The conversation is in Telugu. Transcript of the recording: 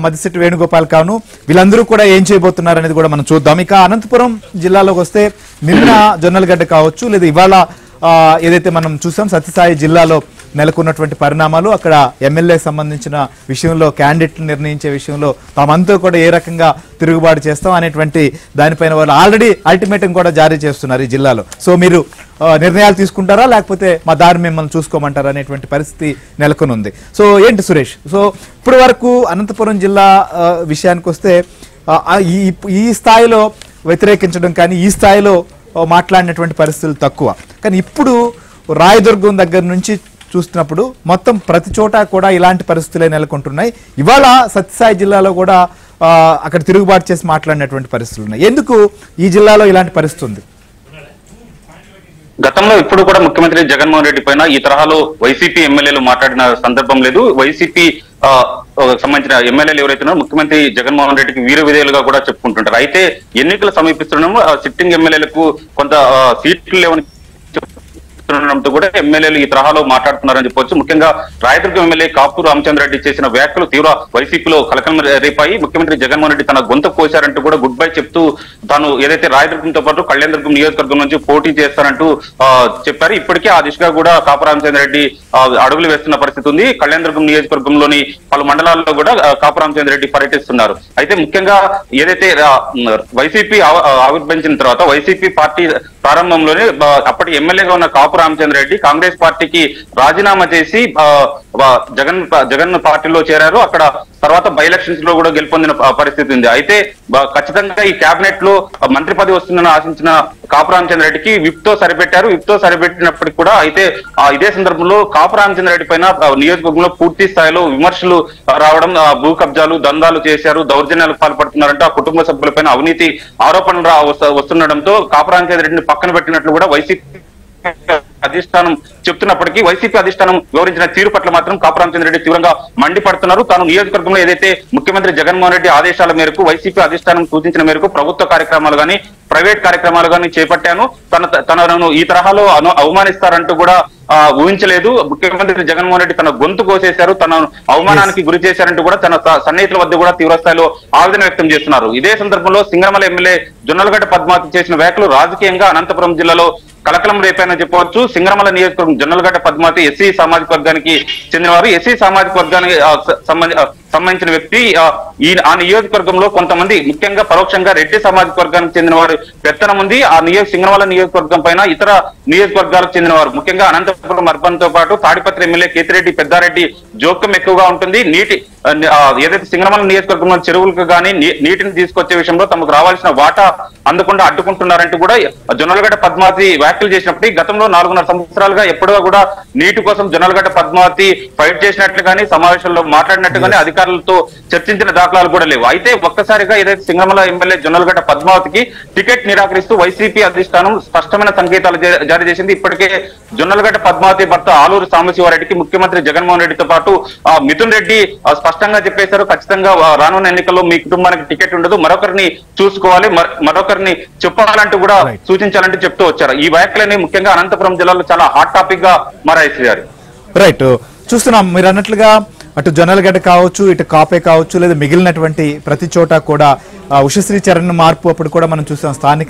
మదిశెట్టి వేణుగోపాల్ కాను వీళ్ళందరూ కూడా ఏం చేయబోతున్నారు అనేది కూడా మనం చూద్దాం. ఇక అనంతపురం జిల్లాలోకి వస్తే నిన్న జొన్నలగడ్డ కావచ్చు లేదా ఇవాళ ఏదైతే మనం చూసాం సత్యసాయి జిల్లాలో నెలకొన్నటువంటి పరిణామాలు అక్కడ ఎమ్మెల్యే సంబంధించిన విషయంలో క్యాండిడేట్లు నిర్ణయించే విషయంలో తామంతా కూడా ఏ రకంగా తిరుగుబాటు చేస్తాం అనేటువంటి దానిపైన వాళ్ళు ఆల్రెడీ అల్టిమేటం కూడా జారీ చేస్తున్నారు ఈ జిల్లాలో. సో మీరు నిర్ణయాలు తీసుకుంటారా లేకపోతే మా దారి మిమ్మల్ని చూసుకోమంటారా అనేటువంటి పరిస్థితి నెలకొని ఉంది. సో ఏంటి సురేష్, సో ఇప్పటి వరకు అనంతపురం జిల్లా విషయానికి వస్తే ఈ స్థాయిలో వ్యతిరేకించడం కానీ ఈ స్థాయిలో మాట్లాడినటువంటి పరిస్థితులు తక్కువ. కానీ ఇప్పుడు రాయదుర్గం దగ్గర నుంచి చూస్తున్నప్పుడు మొత్తం ప్రతి చోట కూడా ఇలాంటి పరిస్థితులే నెలకొంటున్నాయి. ఇవాళ సత్యసాయి జిల్లాలో కూడా అక్కడ తిరుగుబాటు చేసి మాట్లాడినటువంటి పరిస్థితులు ఉన్నాయి. ఎందుకు ఈ జిల్లాలో ఇలాంటి పరిస్థితి ఉంది? గతంలో ఇప్పుడు కూడా ముఖ్యమంత్రి జగన్మోహన్ రెడ్డి పైన ఈ తరహాలో వైసీపీ ఎమ్మెల్యేలు మాట్లాడిన సందర్భం లేదు. వైసీపీ సంబంధించిన ఎమ్మెల్యేలు ఎవరైతున్నారో ముఖ్యమంత్రి జగన్మోహన్ రెడ్డికి వీర విధేయులుగా కూడా చెప్పుకుంటుంటారు. అయితే ఎన్నికలు సమీపిస్తున్నాము సిట్టింగ్ ఎమ్మెల్యేలకు కొంత సీట్లు లేవని తో కూడా ఎమ్మెల్యేలు ఈ తరహాలో మాట్లాడుతున్నారని చెప్పవచ్చు. ముఖ్యంగా రాయదుర్గం ఎమ్మెల్యే కాపు రామచంద్రారెడ్డి చేసిన వ్యాఖ్యలు తీవ్ర వైసీపీలో కలకలం రేపాయి. ముఖ్యమంత్రి జగన్మోహన్ రెడ్డి తన గొంతు కోశారంటూ కూడా గుడ్ బై చెప్తూ తాను ఏదైతే రాయదుర్గంతో పాటు కళ్యాణదుర్గం నియోజకవర్గం నుంచి పోటీ చేస్తారంటూ చెప్పారు. ఇప్పటికే ఆ దిశగా కూడా కాపు రామచంద్రారెడ్డి అడుగులు వేస్తున్న పరిస్థితి ఉంది. కళ్యాణదుర్గం నియోజకవర్గంలోని పలు మండలాల్లో కూడా కాపు రామచంద్రారెడ్డి పర్యటిస్తున్నారు. అయితే ముఖ్యంగా ఏదైతే వైసీపీ ఆవిర్భవించిన తర్వాత వైసీపీ పార్టీ ప్రారంభంలోనే అప్పటి ఎమ్మెల్యేగా ఉన్న కాపు రామచంద్రారెడ్డి కాంగ్రెస్ పార్టీకి రాజీనామా చేసి జగన్ పార్టీలో చేరారు. అక్కడ తర్వాత బై ఎలక్షన్స్ లో కూడా గెలుపొందిన పరిస్థితి ఉంది. అయితే ఖచ్చితంగా ఈ కేబినెట్ లో మంత్రి పదవి వస్తుందని ఆశించిన కాపు రామచంద్రారెడ్డికి విప్ తో సరిపెట్టారు. విప్ తో సరిపెట్టినప్పటికీ కూడా అయితే ఇదే సందర్భంలో కాపు రామచంద్రారెడ్డి పైన నియోజకవర్గంలో పూర్తి స్థాయిలో విమర్శలు రావడం, భూ కబ్జాలు దందాలు చేశారు, దౌర్జన్యాలకు పాల్పడుతున్నారంటూ ఆ కుటుంబ సభ్యులపైన అవినీతి ఆరోపణలు వస్తుండడంతో కాపు రామచంద్రారెడ్డిని పక్కన పెట్టినట్లు కూడా వైసీపీ అధిష్టానం చెప్తున్నప్పటికీ వైసీపీ అధిష్టానం వివరించిన తీరు పట్ల మాత్రం కాపు రామచంద్రారెడ్డి తీవ్రంగా మండిపడుతున్నారు. తాను నియోజకవర్గంలో ఏదైతే ముఖ్యమంత్రి జగన్మోహన్ రెడ్డి ఆదేశాల మేరకు వైసీపీ అధిష్టానం సూచించిన మేరకు ప్రభుత్వ కార్యక్రమాలు కానీ ప్రైవేట్ కార్యక్రమాలు కానీ చేపట్టాను, తనను ఈ తరహాలో అవమానిస్తారంటూ కూడా ఊహించలేదు. ముఖ్యమంత్రి జగన్మోహన్ రెడ్డి తన గొంతు కోసేశారు, తన అవమానానికి గురి చేశారంటూ కూడా తన సన్నిహితుల వద్ద కూడా తీవ్ర స్థాయిలో ఆవేదన వ్యక్తం చేస్తున్నారు. ఇదే సందర్భంలో సింగనమల ఎమ్మెల్యే జొన్నలగడ్డ పద్మావతి చేసిన వ్యాఖ్యలు రాజకీయంగా అనంతపురం జిల్లాలో కలకలం రేపాయని చెప్పవచ్చు. సింగనమల నియోజకవర్గం జొన్నలగడ్డ పద్మావతి ఎస్సీ సామాజిక వర్గానికి చెందినవారు. ఎస్సీ సామాజిక వర్గానికి సంబంధించిన వ్యక్తి ఆ నియోజకవర్గంలో కొంతమంది ముఖ్యంగా పరోక్షంగా రెడ్డి సామాజిక వర్గానికి చెందిన వారు పెత్తనం ఉంది. ఆ సింగనమల నియోజకవర్గం పైన ఇతర నియోజకవర్గాలకు చెందిన వారు ముఖ్యంగా అనంతపురం అర్బన్ తో పాటు తాడిపత్రి ఎమ్మెల్యే కేతిరెడ్డి పెద్దారెడ్డి జోక్యం ఎక్కువగా ఉంటుంది. ఏదైతే సింగనమల నియోజకవర్గంలో చెరువులకు కానీ నీటిని తీసుకొచ్చే విషయంలో తమకు రావాల్సిన వాటా అందకుండా అడ్డుకుంటున్నారంటూ కూడా జొన్నలగడ్డ పద్మావతి వ్యాఖ్యలు చేసినప్పటికీ గతంలో 4.5 సంవత్సరాలుగా ఎప్పుడో కూడా నీటి కోసం జొన్నలగడ్డ పద్మావతి ఫైట్ చేసినట్లు కానీ సమావేశంలో మాట్లాడినట్టు కానీ అధికారులతో చర్చించిన దాఖలాలు కూడా లేవు. అయితే ఒక్కసారిగా ఏదైతే సింగనమల ఎమ్మెల్యే జొన్నలగడ్డ పద్మావతికి టికెట్ నిరాకరిస్తూ వైసీపీ అధిష్టానం స్పష్టమైన సంకేతాలు జారీ చేసింది. ఇప్పటికే జొన్నలగడ్డ పద్మావతి భర్త ఆలూరు సాంబశివారెడ్డికి ముఖ్యమంత్రి జగన్మోహన్ రెడ్డితో పాటు మిథున్ రెడ్డి స్పష్టంగా చెప్పేశారు, ఖచ్చితంగా రానున్న ఎన్నికల్లో మీ కుటుంబానికి టికెట్ ఉండదు, మరొకరిని చూసుకోవాలి, మరొకరిని చెప్పాలంటూ కూడా సూచించాలంటూ చెప్తూ వచ్చారు. ఈ వ్యాఖ్యలని ముఖ్యంగా అనంతపురం జిల్లాలో చాలా హాట్ టాపిక్ గా మారాయి. రైట్, చూస్తున్నాం మీరు అన్నట్లుగా అటు జొన్నలగడ్డ కావచ్చు, ఇటు కాపే కావచ్చు, లేదా మిగిలినటువంటి ప్రతి చోట కూడా ఉషశ్రీ చరణ్ మార్పు అప్పుడు కూడా మనం చూసాం. స్థానిక